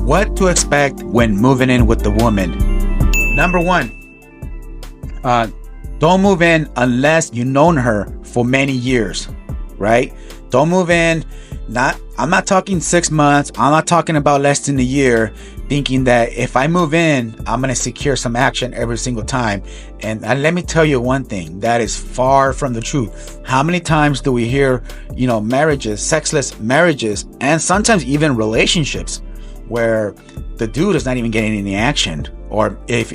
What to expect when moving in with the woman. Number one, don't move in unless you've known her for many years, right? Don't move in. I'm not talking 6 months. I'm not talking about less than a year, thinking that if I move in, I'm going to secure some action every single time. And let me tell you one thing, that is far from the truth. How many times do we hear, marriages, sexless marriages, and sometimes even relationships where the dude is not even getting any action, or if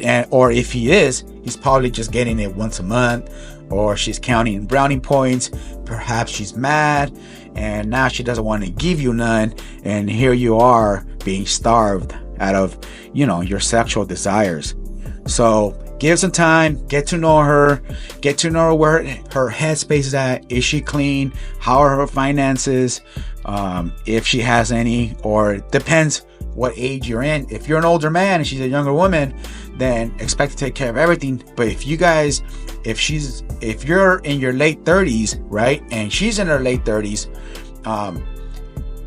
he is, he's probably just getting it once a month, or she's counting brownie points. Perhaps she's mad and now she doesn't want to give you none, and here you are being starved out of your sexual desires. So give some time, get to know her where her headspace is at. Is she clean? How are her finances, if she has any? Or it depends what age you're in. If you're an older man and she's a younger woman, then expect to take care of everything. But if you're in your late 30s, right, and she's in her late 30s,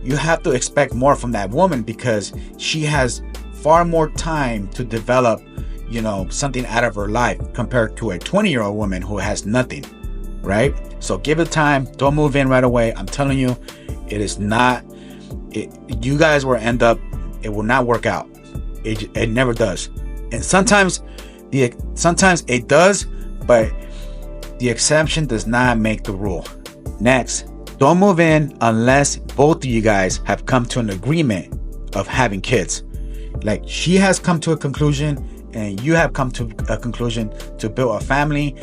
you have to expect more from that woman, because she has far more time to develop something out of her life compared to a 20-year-old woman who has nothing, right? So give it time. Don't move in right away. I'm telling you, you guys will end up, it will not work out. It never does. And sometimes it does, but the exception does not make the rule. Next, don't move in unless both of you guys have come to an agreement of having kids. Like, she has come to a conclusion and you have come to a conclusion to build a family,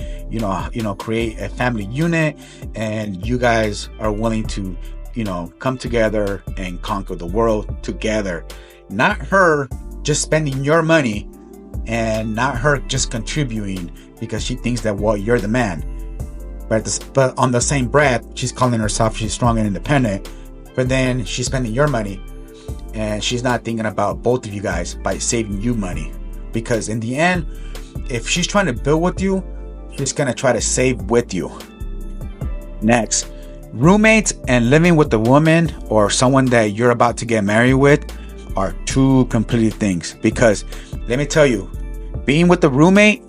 create a family unit, and you guys are willing to, come together and conquer the world together. Not her just spending your money, and not her just contributing because she thinks that, well, you're the man. But on the same breath, she's calling herself she's strong and independent, but then she's spending your money and she's not thinking about both of you guys by saving you money. Because in the end, if she's trying to build with you, she's going to try to save with you. Next, roommates and living with a woman or someone that you're about to get married with are two completely things. Because let me tell you, being with the roommate,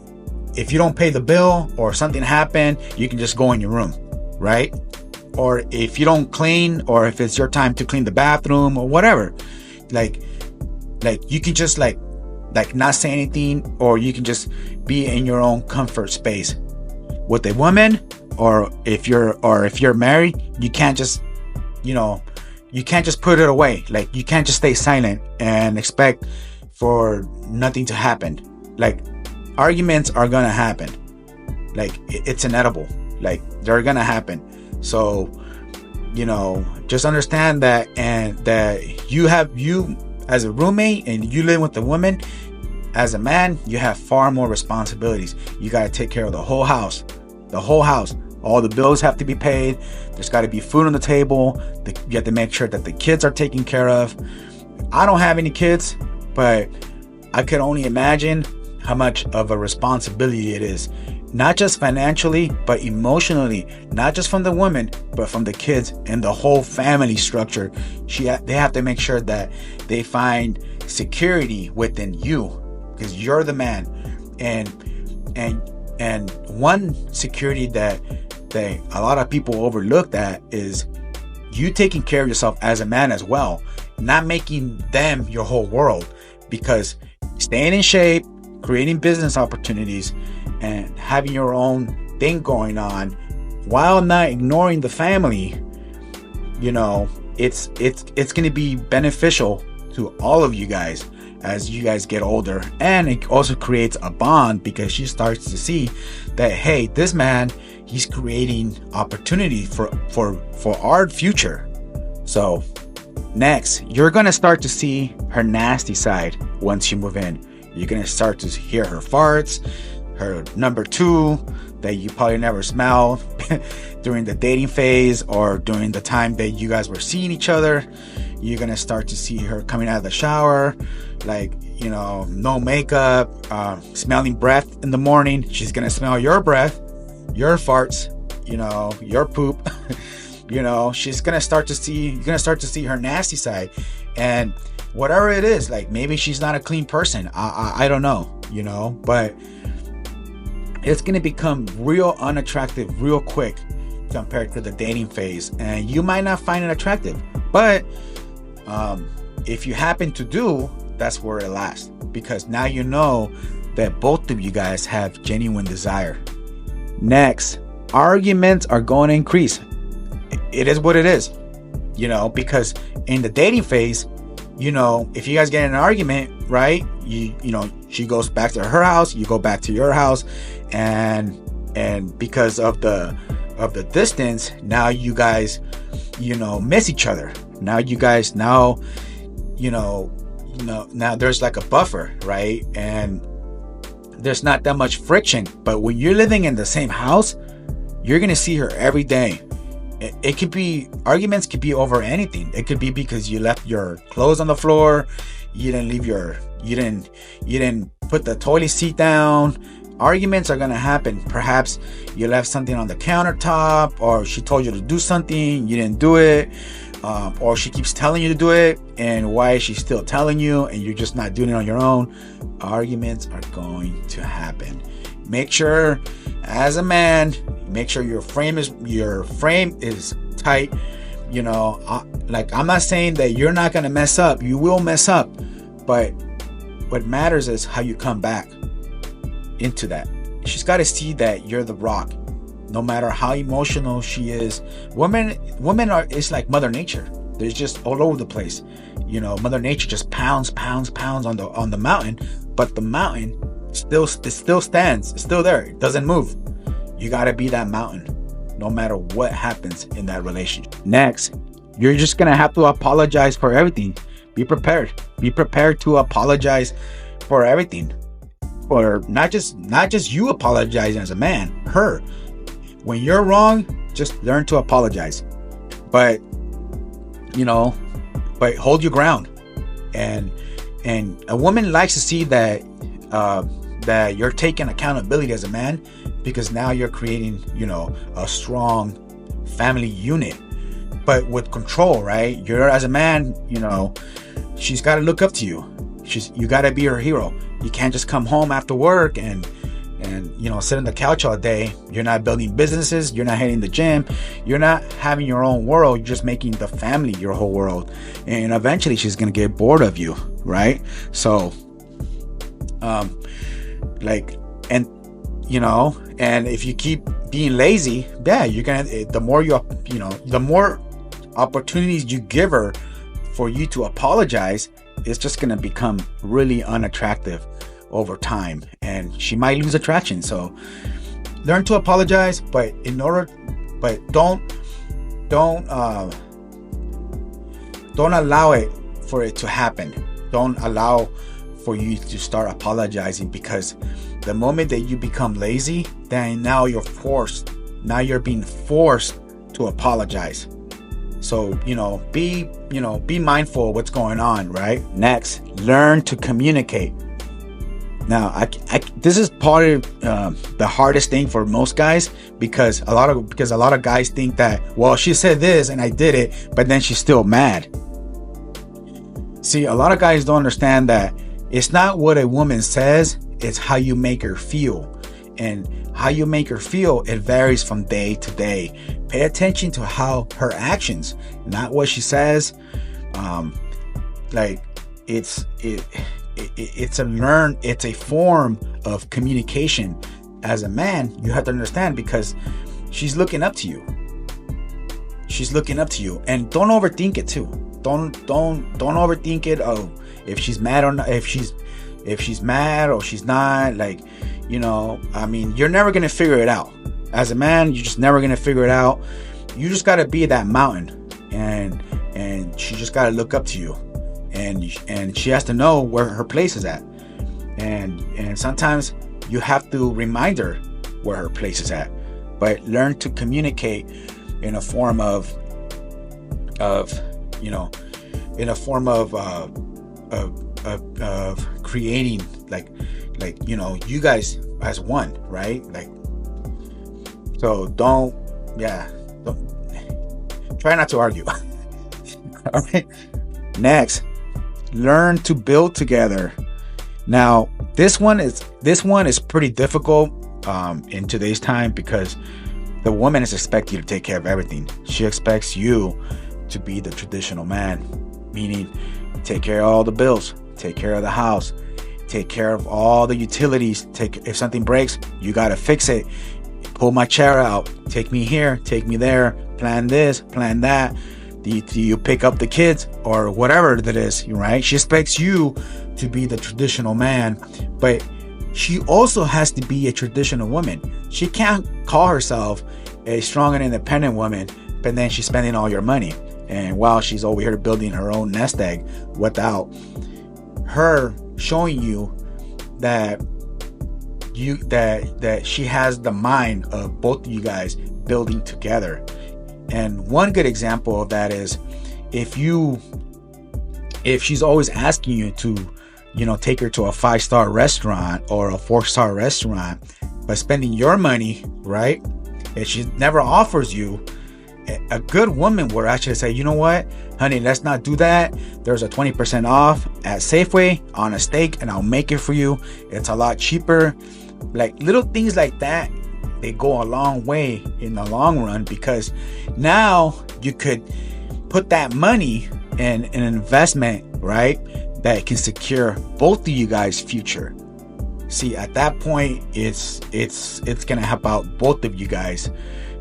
if you don't pay the bill or something happened, you can just go in your room, right? Or if you don't clean, or if it's your time to clean the bathroom or whatever, like you can just like not say anything, or you can just be in your own comfort space. With a woman, or if you're married, you can't just put it away. Like, you can't just stay silent and expect for nothing to happen. Like, arguments are gonna happen. Like, it's inevitable. Like, they're gonna happen. So, just understand that, and that you as a roommate and you live with a woman, as a man, you have far more responsibilities. You got to take care of the whole house. All the bills have to be paid. There's got to be food on the table. You have to make sure that the kids are taken care of. I don't have any kids, but I could only imagine how much of a responsibility it is. Not just financially, but emotionally. Not just from the woman, but from the kids and the whole family structure. They have to make sure that they find security within you, because you're the man. And one security that a lot of people overlook that is you taking care of yourself as a man as well, not making them your whole world. Because staying in shape, creating business opportunities, and having your own thing going on while not ignoring the family, it's going to be beneficial to all of you guys as you guys get older. And it also creates a bond, because she starts to see that, hey, this man, he's creating opportunity for our future. So next, you're going to start to see her nasty side once you move in. You're going to start to hear her farts, her number two that you probably never smelled during the dating phase or during the time that you guys were seeing each other. You're going to start to see her coming out of the shower, like, no makeup, smelling breath in the morning. She's going to smell your breath, your farts, your poop. You're going to start to see her nasty side. And whatever it is. Like maybe she's not a clean person. I don't know, but it's gonna become real unattractive real quick compared to the dating phase, and you might not find it attractive, but if you happen to do, that's where it lasts, because now you know that both of you guys have genuine desire. Next, arguments are going to increase. It is what it is, because in the dating phase, if you guys get in an argument, right, she goes back to her house, you go back to your house, and because of the distance, now you guys miss each other. Now you guys now there's like a buffer, right? And there's not that much friction. But when you're living in the same house, you're gonna see her every day. It could be, arguments could be over anything. It could be because you left your clothes on the floor, you didn't put the toilet seat down. Arguments are gonna happen. Perhaps you left something on the countertop, or she told you to do something, you didn't do it, or she keeps telling you to do it, and why is she still telling you and you're just not doing it on your own? Arguments are going to happen. Make sure, as a man, make sure your frame is tight. Like, I'm not saying that you're not gonna mess up. You will mess up, but what matters is how you come back into that. She's got to see that you're the rock, no matter how emotional she is. Women are, it's like Mother Nature. They're just all over the place. Mother Nature just pounds on the mountain, but the mountain still stands. It's still there. It doesn't move. You got to be that mountain, no matter what happens in that relationship. Next, you're just gonna have to apologize for everything. Be prepared. Be prepared to apologize for everything. Or not just you apologizing as a man, her. When you're wrong, just learn to apologize. But hold your ground. And a woman likes to see that that you're taking accountability as a man, because now you're creating, a strong family unit. But with control, right? You're, as a man, she's got to look up to you. You got to be her hero. You can't just come home after work and sit on the couch all day. You're not building businesses. You're not hitting the gym. You're not having your own world. You're just making the family your whole world. And eventually she's going to get bored of you, right? So, and if you keep being lazy, you're going to, the more opportunities you give her for you to apologize, it's just going to become really unattractive over time, and she might lose attraction. So learn to apologize, but don't allow it for it to happen. Don't allow for you to start apologizing, because the moment that you become lazy, then now you're being forced to apologize. So, be mindful of what's going on, right? Next, learn to communicate. Now, this is part of the hardest thing for most guys, because a lot of guys think that, well, she said this and I did it, but then she's still mad. See, a lot of guys don't understand that it's not what a woman says, it's how you make her feel. And how you make her feel, it varies from day to day. Pay attention to how her actions, not what she says. It's a form of communication. As a man, you have to understand, because she's looking up to you. And don't overthink it too. Don't overthink it. Oh, if she's mad or not, if she's mad or she's not, you're never gonna figure it out. As a man, you're just never gonna figure it out. You just gotta be that mountain, and she just gotta look up to you, and she has to know where her place is at, and sometimes you have to remind her where her place is at. But learn to communicate in a form of creating you guys as one, right? So don't try not to argue. All right. Next, learn to build together. Now, this one is pretty difficult in today's time, because the woman is expecting you to take care of everything. She expects you to be the traditional man, meaning take care of all the bills, take care of the house, take care of all the utilities. If something breaks, you gotta fix it. Pull my chair out, take me here, take me there, plan this, plan that. Do you pick up the kids or whatever that is, right? She expects you to be the traditional man, but she also has to be a traditional woman. She can't call herself a strong and independent woman, but then she's spending all your money, and while she's over here building her own nest egg, without her showing you that she has the mind of both of you guys building together. And one good example of that is if she's always asking you to, take her to a 5-star restaurant or a 4-star restaurant, but spending your money, right? If she never offers you, a good woman would actually say, you know what, honey, let's not do that. There's a 20% off at Safeway on a steak, and I'll make it for you. It's a lot cheaper. Like little things like that, they go a long way in the long run, because now you could put that money in an investment, right, that can secure both of you guys' future. See, at that point, it's gonna help out both of you guys.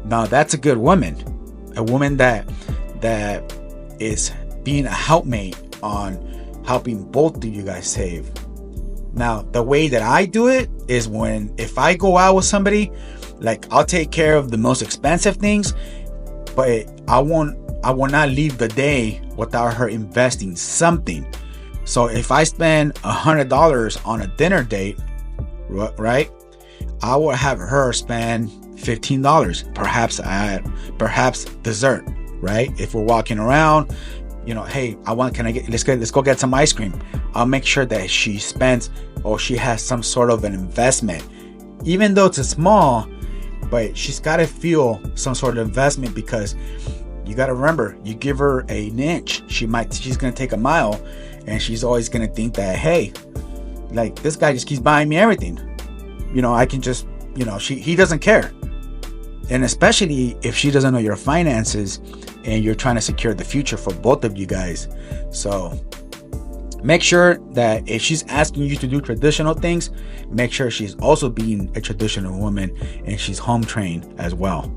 Now, that's a good woman, a woman that is being a helpmate on helping both of you guys save. Now, the way that I do it is if I go out with somebody, like, I'll take care of the most expensive things, but I will not leave the day without her investing something. So if I spend $100 on a dinner date, right, I will have her spend $15, perhaps dessert, right? If we're walking around, hey, let's go get some ice cream. I'll make sure that she spends, or she has some sort of an investment, even though it's small, but she's got to feel some sort of investment, because you got to remember, you give her an inch, she's going to take a mile, and she's always going to think that, hey, like, this guy just keeps buying me everything. I can just, he doesn't care. And especially if she doesn't know your finances and you're trying to secure the future for both of you guys. So make sure that if she's asking you to do traditional things, make sure she's also being a traditional woman and she's home trained as well.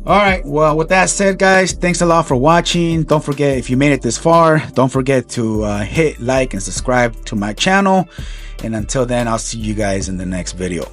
All right, well, with that said, guys, thanks a lot for watching. Don't forget, if you made it this far, don't forget to hit like and subscribe to my channel. And until then, I'll see you guys in the next video.